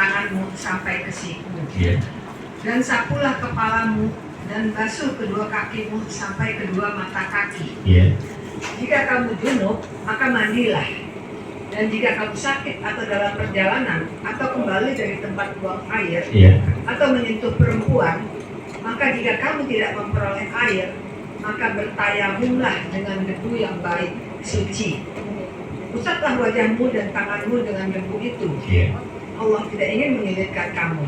tanganmu sampai ke siku. Iya. Dan sapulah kepalamu dan basuh kedua kakimu sampai kedua mata kaki. Iya. Jika kamu junub, maka mandilah. Dan jika kamu sakit atau dalam perjalanan atau kembali dari tempat buang air Iya. atau menyentuh perempuan, maka jika kamu tidak memperoleh air, maka bertayamumlah dengan debu yang baik, suci. Usaplah wajahmu dan tanganmu dengan debu itu. Iya. Allah tidak ingin menyulitkan kamu,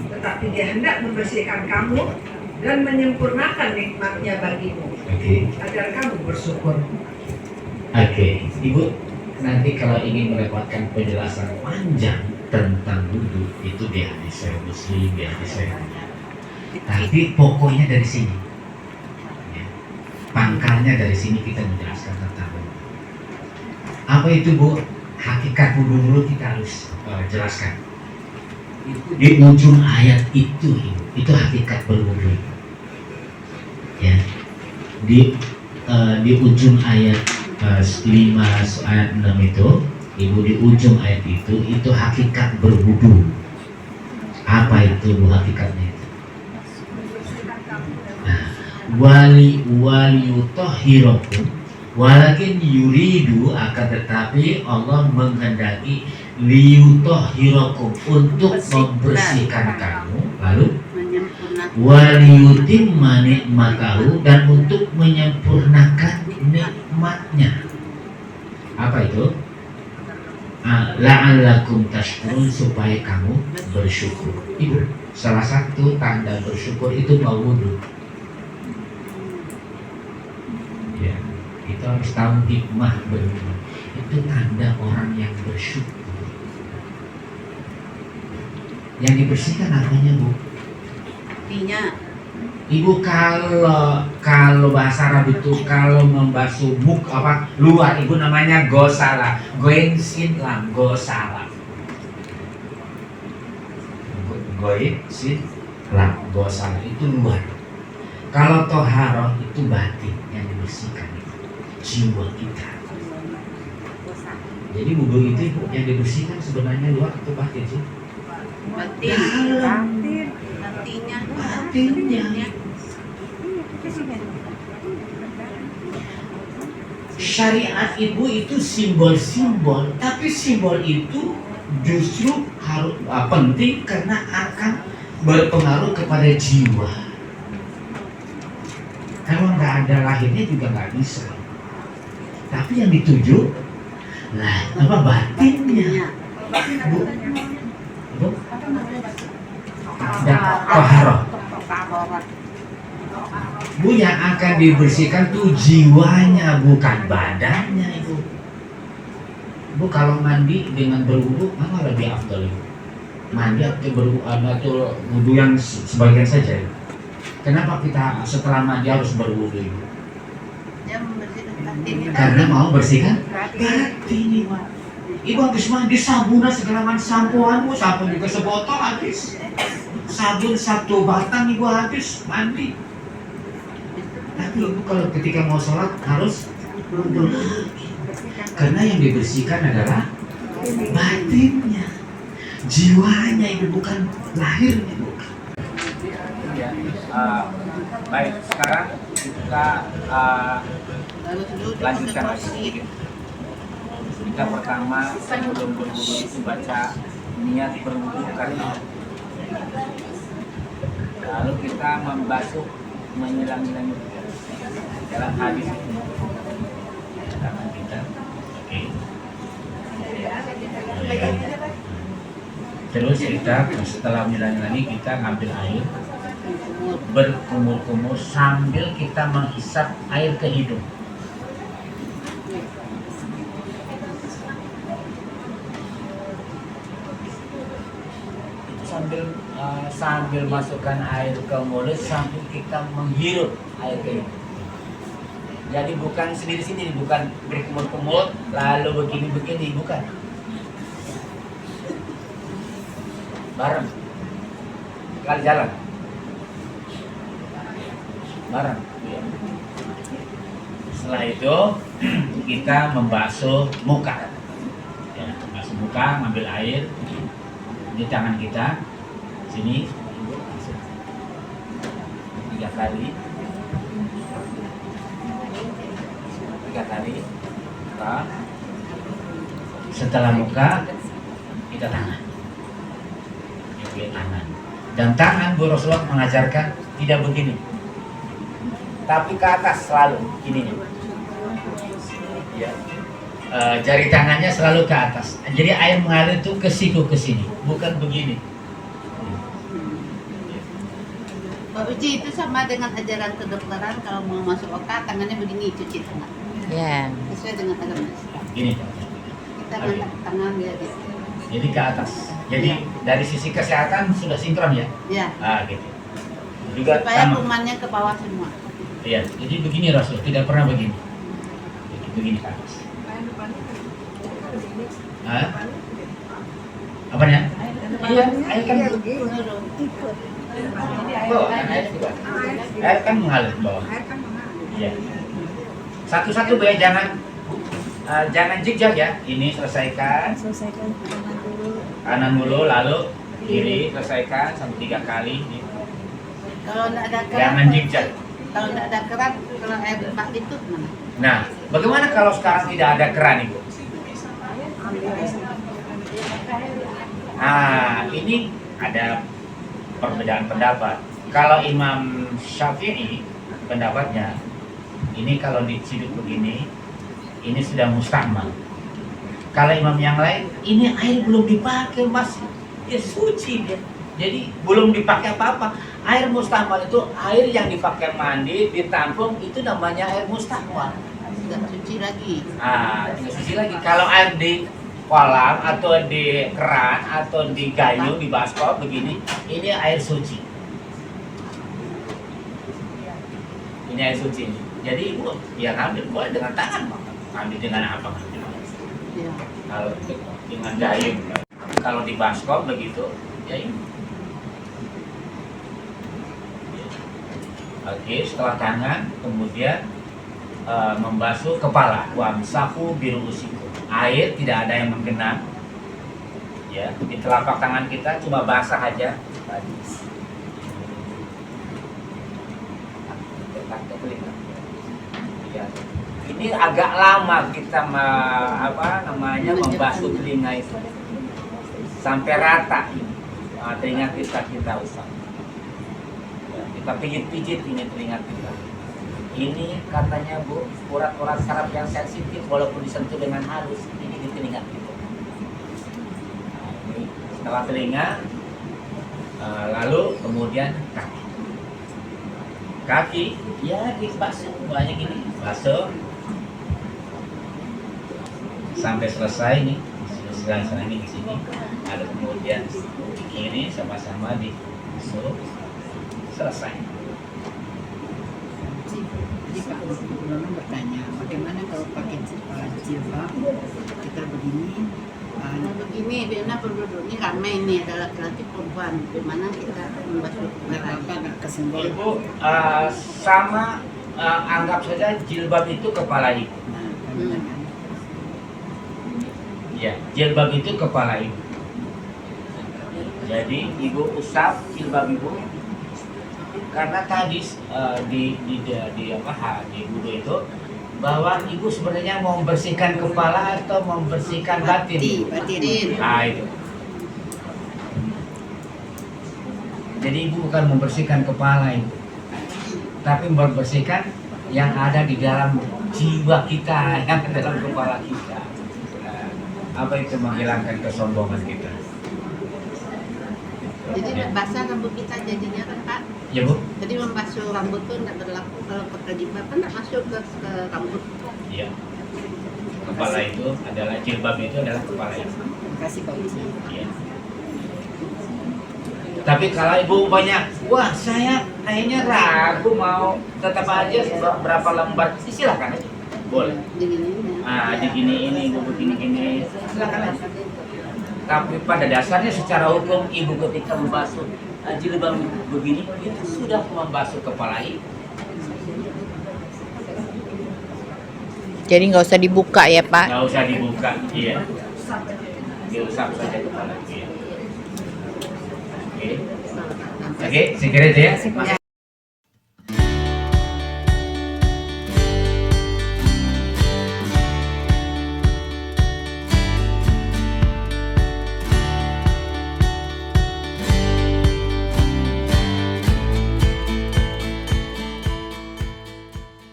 tetapi Dia hendak membersihkan kamu dan menyempurnakan nikmat-Nya bagimu, Oke. agar kamu bersyukur. Oke, Ibu, nanti kalau ingin mendapatkan penjelasan panjang tentang wudhu itu di hadis Sahih Muslim, di hadis Sahih. Tapi pokoknya dari sini, ya, pangkalnya dari sini kita menjelaskan tentang wudhu. Apa itu, Bu? Hakikat wudhu dulu kita harus jelaskan. Di ujung ayat itu, Ibu, itu hakikat berwudhu. Ya, di ujung ayat 5 ayat 6 itu, Ibu, di ujung ayat itu hakikat berwudu. Apa itu, Bu, hakikatnya itu? Waliyutahhirakum, walakin yuridu, akan tetapi Allah menghendaki liyutahhirakum, untuk membersihkan kamu, lalu waliyutimma nikmatahu, dan untuk menyempurnakan nikmatnya. Apa itu? La'allakum tashkurun, supaya kamu bersyukur. Ibu, salah satu tanda bersyukur itu mau wudhu. Ya, itu harus tahu hikmah berwudhu. Itu tanda orang yang bersyukur. Yang dibersihkan apanya, Bu? Artinya, Ibu, kalau bahasa Arab itu kalau membasuh luar, Ibu, namanya gosala, goensin lam, gosala, goensin lam, gosala itu luar. Kalau toharoh itu batin, yang dibersihkan itu jiwa kita. Jadi wudhu itu, Ibu, yang dibersihkan sebenarnya luar atau batin sih? batin. Batinnya. Syariat, Ibu, itu simbol-simbol, tapi simbol itu justru harus penting karena akan berpengaruh kepada jiwa. Kalau nggak ada lahirnya juga nggak bisa. Tapi yang dituju batinnya, Bu. Bu? Dan toharoh. Bu, yang akan dibersihkan tuh jiwanya, bukan badannya, Ibu. Bu, kalau mandi dengan berwudu mana lebih afdal, Ibu? Mandi atau wudu yang sebagian saja, Ibu? Kenapa kita setelah mandi harus berwudu, Ibu? Dia membersihkan batin. Karena mau bersihkan batin, Ibu. Ibu habis mandi sabunan segala macam, sampoanmu, sabun juga sebotol habis. Sabun 1 batang, Ibu, habis mandi. Tapi Ibu kalau ketika mau sholat harus wudu lagi. Karena yang dibersihkan adalah batinnya, jiwanya, Ibu, bukan lahirnya, bukan. Ya, baik, sekarang kita lanjutkan lagi. Kita pertama sebelum berwudu itu baca niat berwudu karena, lalu kita membasuh, menyilang-nyilang dalam hadis tangan kita. Terus kita setelah menyilang-nyilangi, kita ngambil air, berkumur-kumur sambil kita menghisap air ke hidung. Sambil masukkan air ke mulut, sambil kita menghirup air ke hidung. Jadi bukan sendiri-sendiri, bukan berkumur-kumur lalu begini-begini, bukan. Bareng. Kali jalan. Bareng. Setelah itu kita membasuh muka. Ya, membasuh muka, ngambil air. Ini tangan kita, sini 3 kali, 3 kali. Muka. Setelah muka, kita tangan. Ini tangan. Dan tangan Bu Rasulullah mengajarkan tidak begini, tapi ke atas selalu ininya. Ya. Jari tangannya selalu ke atas. Jadi air mengalir itu ke siku ke sini, bukan begini. Pak Uci, itu sama dengan ajaran kedokteran, kalau mau masuk OK tangannya begini, cuci tangan. Ya. Sesuai dengan agama Islam. Gini. Kita ngangkat tangan dia gitu. Jadi ke atas. Jadi dari sisi kesehatan sudah sinkron ya. Ya. Gitu. Juga Supaya sama. kumannya ke bawah semua. Iya. Jadi begini Rasul, tidak pernah begini. Jadi begini ke atas. Hah? Apanya? Iya, air kan Menurun. bawah, kan air juga. Air kan mengalir ke bawah. Iya. Satu-satu Bu ya, jangan zigzag ya. Ini selesaikan. Kanan dulu, lalu kiri selesaikan sampai 3 kali. Kalau tidak ada keran, Jangan zigzag. kalau tidak ada keran, kalau air lemak itu mana? Nah, bagaimana kalau sekarang tidak ada keran Ibu? Ini ada perbedaan pendapat. Kalau Imam Syafi'i pendapatnya, ini kalau diciduk begini, ini sudah musta'mal. Kalau imam yang lain, ini air belum dipakai masih ya suci dia. Jadi belum dipakai apa-apa. Air musta'mal itu air yang dipakai mandi, ditampung, itu namanya air musta'mal. Tidak suci lagi. Tidak suci lagi. Kalau air di kolam atau di keran atau di gayung, di baskom begini, ini air suci. Ini air suci. Jadi Ibu ya ambil boleh dengan tangan, ambil dengan apa? Ya. Kalau dengan gayung, kalau di baskom begitu, ya ini. Oke, setelah tangan, kemudian membasuh kepala. Wamsahu biru'usikum. Air tidak ada yang menggenang. Ya, di telapak tangan kita cuma basah aja. Ya. Ini agak lama kita membasuh telinga itu sampai rata ini. Telinga kita usap. Ya, kita pijit-pijit ini telinga kita. Ini katanya Bu, urat-urat saraf yang sensitif walaupun disentuh dengan halus, ini di telinga kita. Ini setelah telinga, lalu kemudian kaki. Kaki, ya dibasuh banyak ini, basuh sampai selesai nih. Selesai ini di sini. Ada kemudian di kiri sama-sama dibasuh selesai. Jadi Pak Ulama bertanya, bagaimana kalau pakai jilbab kita begini? Begini, Bina penduduk ini ramai ini ada laki-laki perempuan. Bagaimana kita membasuh kepala? Apa nggak kesenggol? Ibu sama anggap saja jilbab itu kepala Ibu. Ya, jilbab itu kepala Ibu. Jadi Ibu usap jilbab Ibu. Karena tadi di wudu itu bahwa Ibu sebenarnya mau membersihkan kepala atau membersihkan batin. Batin. Nah itu. Jadi Ibu bukan membersihkan kepala Ibu, tapi membersihkan yang ada di dalam jiwa kita, yang ada dalam kepala kita. Nah, apa itu menghilangkan kesombongan kita? Jadi basah rambut kita jadinya kan Pak. Ya Bu? Jadi membasuh rambut tuh tidak berlaku kalau pakai jilbab kan tidak masuk ke rambut. Iya. Kepala itu adalah jilbab itu adalah kepala Ibu. Terima kasih Pak Uci. Iya. Tapi kalau Ibu banyak, wah saya kayaknya ragu mau tetap aja berapa lembar, silakan aja. Boleh. Diginiin Ibu begini-gini, silakan aja. Tapi pada dasarnya secara hukum Ibu ketika membasuh jilbab begini itu sudah membasuh kepala Ibu. Jadi nggak usah dibuka ya Pak? Nggak usah dibuka, iya. Diusap saja kepala Ibu. Ya. Oke, saya kira itu ya.